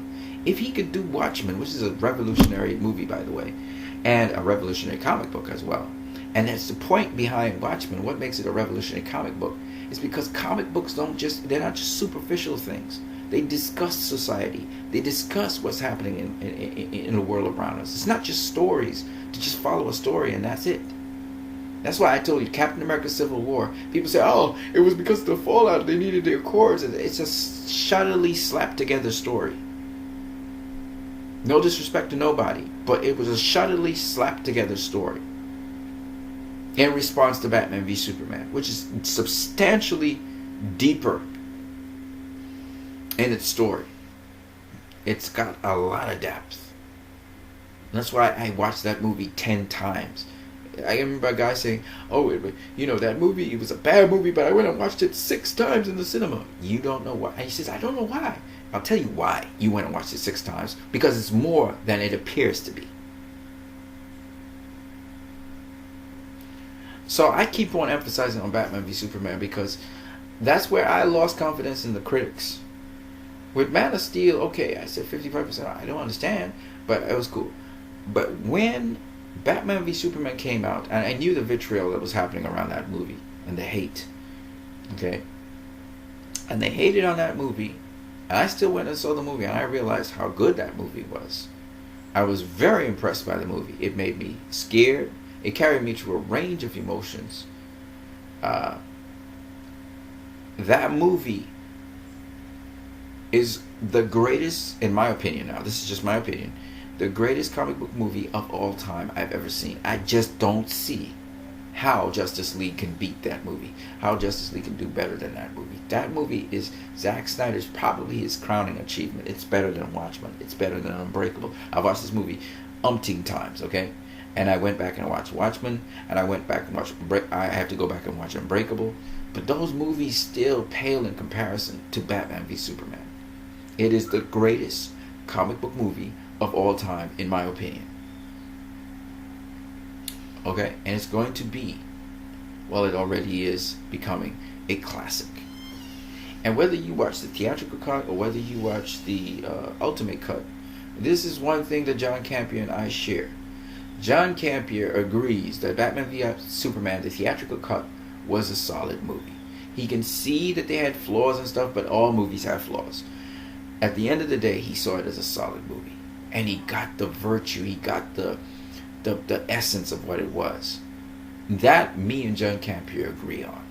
If he could do Watchmen, which is a revolutionary movie, by the way, and a revolutionary comic book as well. And that's the point behind Watchmen. What makes it a revolutionary comic book is because comic books they're not just superficial things. They discuss society. They discuss what's happening in the world around us. It's not just stories, to just follow a story and that's it. That's why I told you, Captain America Civil War, people say, oh, it was because of the fallout, they needed the Accords. It's a shoddily slapped together story. No disrespect to nobody, but it was a shoddily slapped together story in response to Batman v Superman, which is substantially deeper in its story. It's got a lot of depth. That's why I watched that movie 10 times. I remember a guy saying, oh, that movie, it was a bad movie, but I went and watched it 6 times in the cinema. You don't know why. And he says, I don't know why. I'll tell you why you went and watched it 6 times. Because it's more than it appears to be. So I keep on emphasizing on Batman v Superman because that's where I lost confidence in the critics. With Man of Steel, okay, I said 55%. I don't understand, but it was cool. But when Batman v Superman came out, and I knew the vitriol that was happening around that movie and the hate, okay, and they hated on that movie, and I still went and saw the movie, and I realized how good that movie was. I was very impressed by the movie. It made me scared. It carried me through a range of emotions. That movie is the greatest, in my opinion now, this is just my opinion, the greatest comic book movie of all time I've ever seen. I just don't see how Justice League can beat that movie, how Justice League can do better than that movie. That movie is Zack Snyder's probably his crowning achievement. It's better than Watchmen. It's better than Unbreakable. I've watched this movie umpteen times, okay? And I went back and watched Watchmen, and I went back and watched I have to go back and watch Unbreakable. But those movies still pale in comparison to Batman v Superman. It is the greatest comic book movie of all time, in my opinion. Okay? And it's going to be, well, it already is becoming a classic. And whether you watch the theatrical cut or whether you watch the ultimate cut, this is one thing that John Campion and I share. John Campion agrees that Batman v Superman, the theatrical cut, was a solid movie. He can see that they had flaws and stuff, but all movies have flaws. At the end of the day, he saw it as a solid movie. And he got the virtue, he got the essence of what it was. That me and John Campion agree on.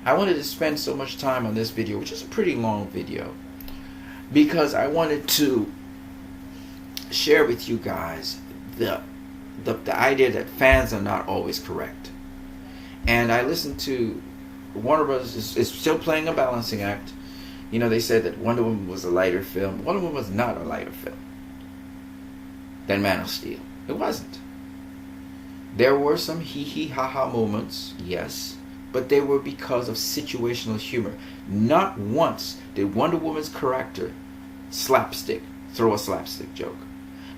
I wanted to spend so much time on this video, which is a pretty long video, because I wanted to share with you guys the idea that fans are not always correct. And I listened to Warner Brothers is still playing a balancing act. You know, they said that Wonder Woman was a lighter film. Wonder Woman was not a lighter film than Man of Steel. It wasn't. There were some hee-hee ha-ha moments, yes, but they were because of situational humor. Not once did Wonder Woman's character throw a slapstick joke.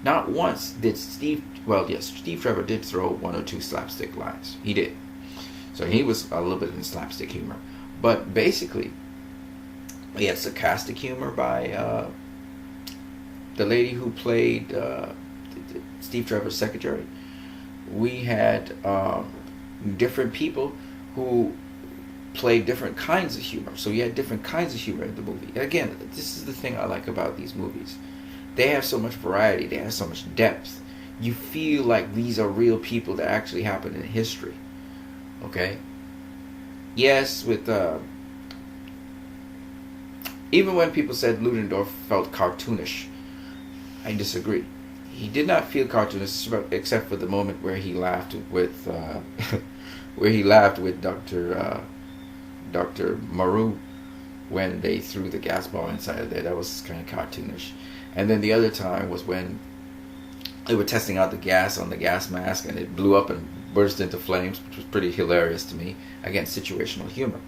Not once did Steve Trevor did throw one or two slapstick lines. He did. So he was a little bit in slapstick humor. But basically, we had sarcastic humor by the lady who played Steve Trevor's secretary. We had different people who played different kinds of humor. So you had different kinds of humor in the movie. Again, this is the thing I like about these movies. They have so much variety. They have so much depth. You feel like these are real people that actually happened in history. Okay? Yes, with even when people said Ludendorff felt cartoonish, I disagree. He did not feel cartoonish, except for the moment where he laughed with Dr. Maru when they threw the gas ball inside of there. That was kind of cartoonish. And then the other time was when they were testing out the gas on the gas mask and it blew up and burst into flames, which was pretty hilarious to me. Again, situational humor.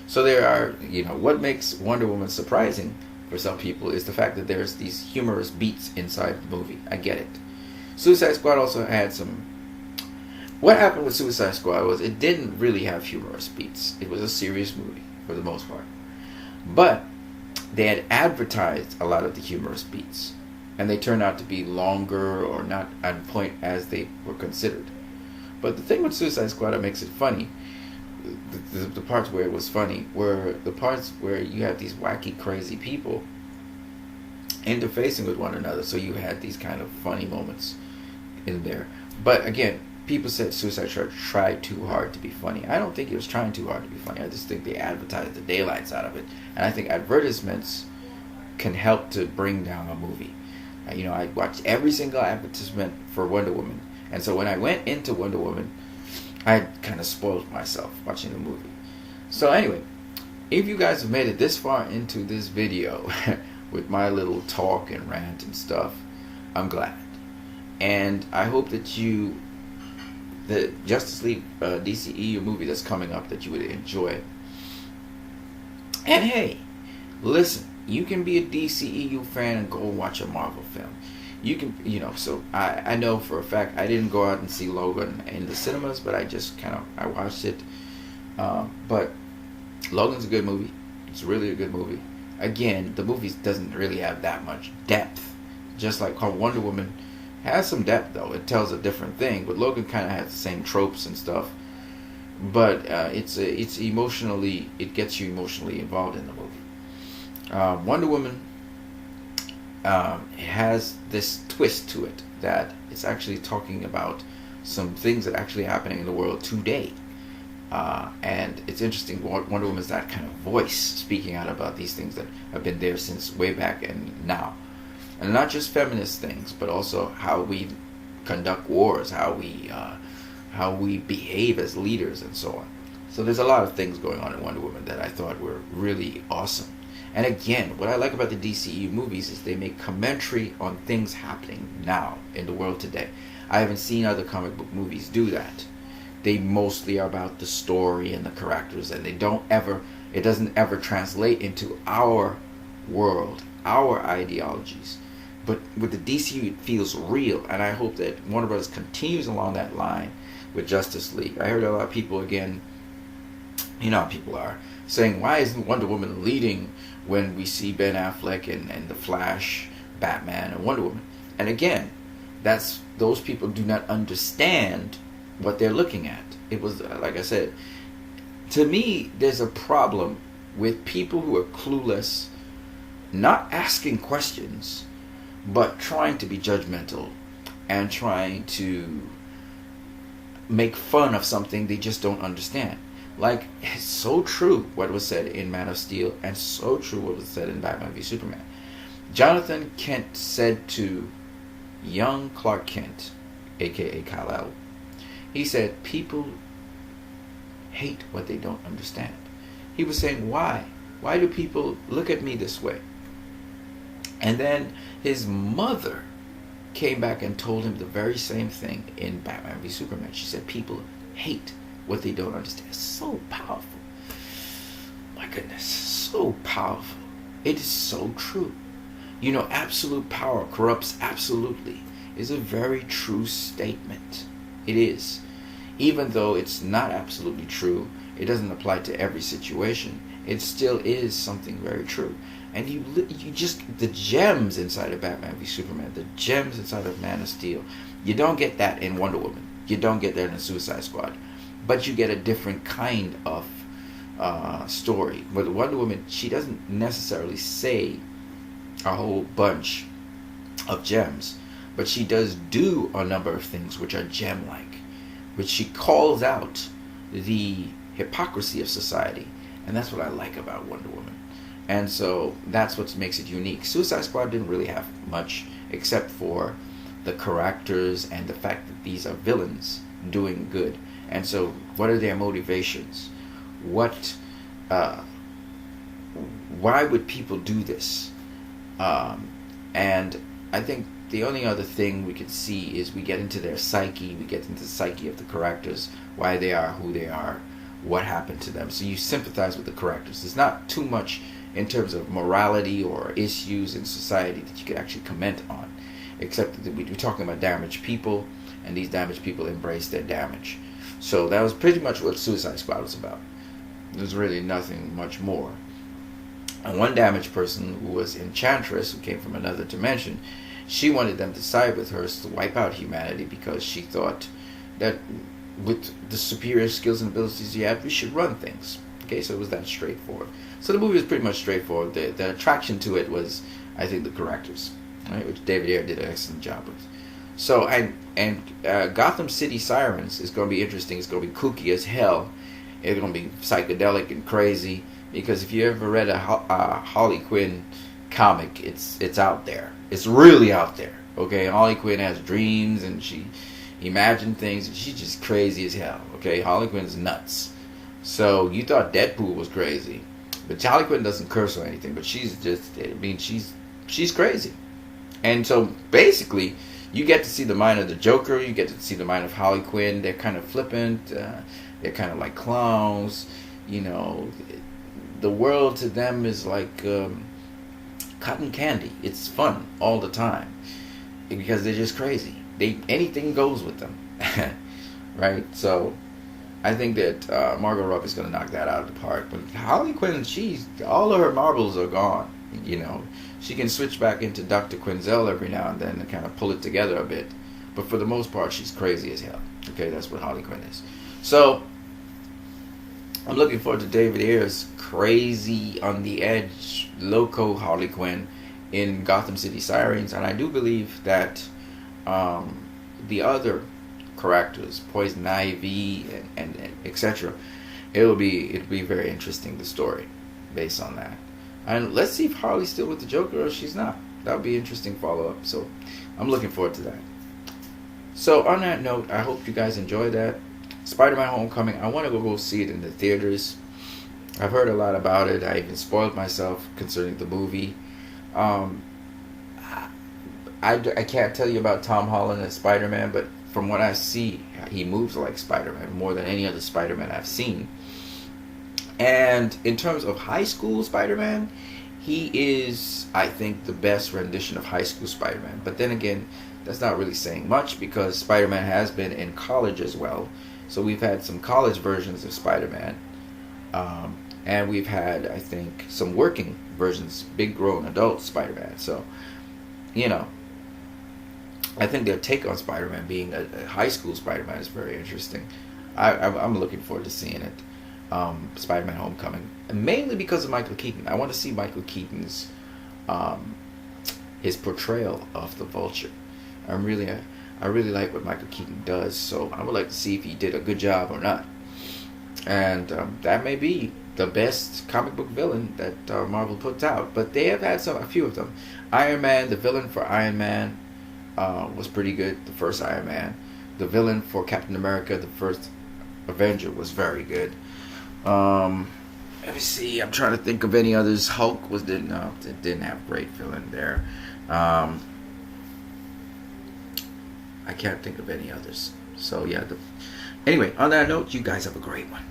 So there are, what makes Wonder Woman surprising for some people is the fact that there's these humorous beats inside the movie. I get it. Suicide Squad also had some... What happened with Suicide Squad was it didn't really have humorous beats. It was a serious movie for the most part. But they had advertised a lot of the humorous beats, and they turned out to be longer or not on point as they were considered. But the thing with Suicide Squad that makes it funny, the parts where it was funny, were the parts where you have these wacky, crazy people interfacing with one another. So you had these kind of funny moments in there. But again, people said Suicide Squad tried too hard to be funny. I don't think it was trying too hard to be funny. I just think they advertised the daylights out of it. And I think advertisements can help to bring down a movie. I watched every single advertisement for Wonder Woman. And so when I went into Wonder Woman, I kind of spoiled myself watching the movie. So anyway, if you guys have made it this far into this video with my little talk and rant and stuff, I'm glad. And I hope that the Justice League DCEU movie that's coming up, that you would enjoy. And hey, listen, you can be a DCEU fan and go watch a Marvel film. You can, so I know for a fact I didn't go out and see Logan in the cinemas, but I watched it. But Logan's a good movie. It's really a good movie. Again, the movie doesn't really have that much depth. Just like Wonder Woman has some depth, though. It tells a different thing, but Logan kind of has the same tropes and stuff. But it's emotionally, it gets you emotionally involved in the movie. Wonder Woman has this twist to it that it's actually talking about some things that are actually happening in the world today. And it's interesting, Wonder Woman is that kind of voice speaking out about these things that have been there since way back and now. And not just feminist things, but also how we conduct wars, how we behave as leaders, and so on. So there's a lot of things going on in Wonder Woman that I thought were really awesome. And again, what I like about the DCEU movies is they make commentary on things happening now in the world today. I haven't seen other comic book movies do that. They mostly are about the story and the characters, and it doesn't ever translate into our world, our ideologies. But with the DCU, it feels real, and I hope that Warner Bros. Continues along that line with Justice League. I heard a lot of people, again, You know how people are saying, why isn't Wonder Woman leading when we see Ben Affleck and the Flash, Batman, and Wonder Woman? And again, that's those people do not understand what they're looking at. It was, like I said, to me, there's a problem with people who are clueless, not asking questions, but trying to be judgmental and trying to make fun of something they just don't understand. Like, it's so true what was said in Man of Steel, and so true what was said in Batman v Superman. Jonathan Kent said to young Clark Kent, aka Kal-El, he said, people hate what they don't understand. He was saying, why? Why do people look at me this way? And then his mother came back and told him the very same thing in Batman v Superman. She said, people hate what they don't understand. It's so powerful. My goodness, so powerful. It is so true. You know, absolute power corrupts absolutely is a very true statement. It is. Even though it's not absolutely true, it doesn't apply to every situation. It still is something very true. And you just, the gems inside of Batman v Superman, the gems inside of Man of Steel, you don't get that in Wonder Woman. You don't get that in Suicide Squad. But you get a different kind of story. With Wonder Woman, she doesn't necessarily say a whole bunch of gems, but she does do a number of things which are gem-like, which she calls out the hypocrisy of society. And that's what I like about Wonder Woman. And so that's what makes it unique. Suicide Squad didn't really have much except for the characters and the fact that these are villains doing good. And so what are their motivations? Why would people do this? And I think the only other thing we could see is we get into their psyche, we get into the psyche of the characters, why they are who they are, what happened to them. So you sympathize with the characters. There's not too much in terms of morality or issues in society that you could actually comment on, except that we're talking about damaged people, and these damaged people embrace their damage. So that was pretty much what Suicide Squad was about. There's really nothing much more. And one damaged person, who was Enchantress, who came from another dimension, she wanted them to side with her to wipe out humanity because she thought that with the superior skills and abilities you have, we should run things. Okay, so it was that straightforward. So the movie was pretty much straightforward. The attraction to it was, I think, the characters, right, which David Ayer did an excellent job with. So, and Gotham City Sirens is going to be interesting. It's going to be kooky as hell. It's going to be psychedelic and crazy, because if you ever read a Harley Quinn comic, it's out there. It's really out there. Okay, Harley Quinn has dreams and she imagines things, and she's just crazy as hell. Okay, Harley Quinn's nuts. So you thought Deadpool was crazy, but Harley Quinn doesn't curse or anything, but she's just, I mean, she's crazy. And so basically, you get to see the mind of the Joker, you get to see the mind of Harley Quinn. They're kind of flippant, they're kind of like clowns, you know. The world to them is like cotton candy. It's fun all the time because they're just crazy. Anything goes with them, right? So I think that Margot Robbie is going to knock that out of the park. But Harley Quinn, all of her marbles are gone. You know, she can switch back into Dr. Quinzel every now and then and kind of pull it together a bit. But for the most part, she's crazy as hell. Okay, that's what Harley Quinn is. So I'm looking forward to David Ayer's crazy, on the edge, loco Harley Quinn in Gotham City Sirens, and I do believe that the other characters, Poison Ivy and etc., it'll be very interesting, the story based on that. And let's see if Harley's still with the Joker or she's not. That would be an interesting follow-up. So I'm looking forward to that. So on that note, I hope you guys enjoy that. Spider-Man Homecoming, I want to go see it in the theaters. I've heard a lot about it. I even spoiled myself concerning the movie. I can't tell you about Tom Holland as Spider-Man, but from what I see, he moves like Spider-Man more than any other Spider-Man I've seen. And in terms of high school Spider-Man, he is, I think, the best rendition of high school Spider-Man. But then again, that's not really saying much, because Spider-Man has been in college as well. So we've had some college versions of Spider-Man. And we've had, I think, some working versions, big grown adult Spider-Man. So, you know, I think their take on Spider-Man being a high school Spider-Man is very interesting. I'm looking forward to seeing it. Spider-Man: Homecoming, and mainly because of Michael Keaton. I want to see Michael Keaton's his portrayal of the Vulture. I really like what Michael Keaton does, so I would like to see if he did a good job or not. And that may be the best comic book villain that Marvel puts out. But they have had a few of them. Iron Man, the villain for Iron Man, was pretty good. The first Iron Man. The villain for Captain America, the first Avenger, was very good. Let me see. I'm trying to think of any others. Hulk didn't have great villain there. I can't think of any others. So yeah. Anyway, on that note, you guys have a great one.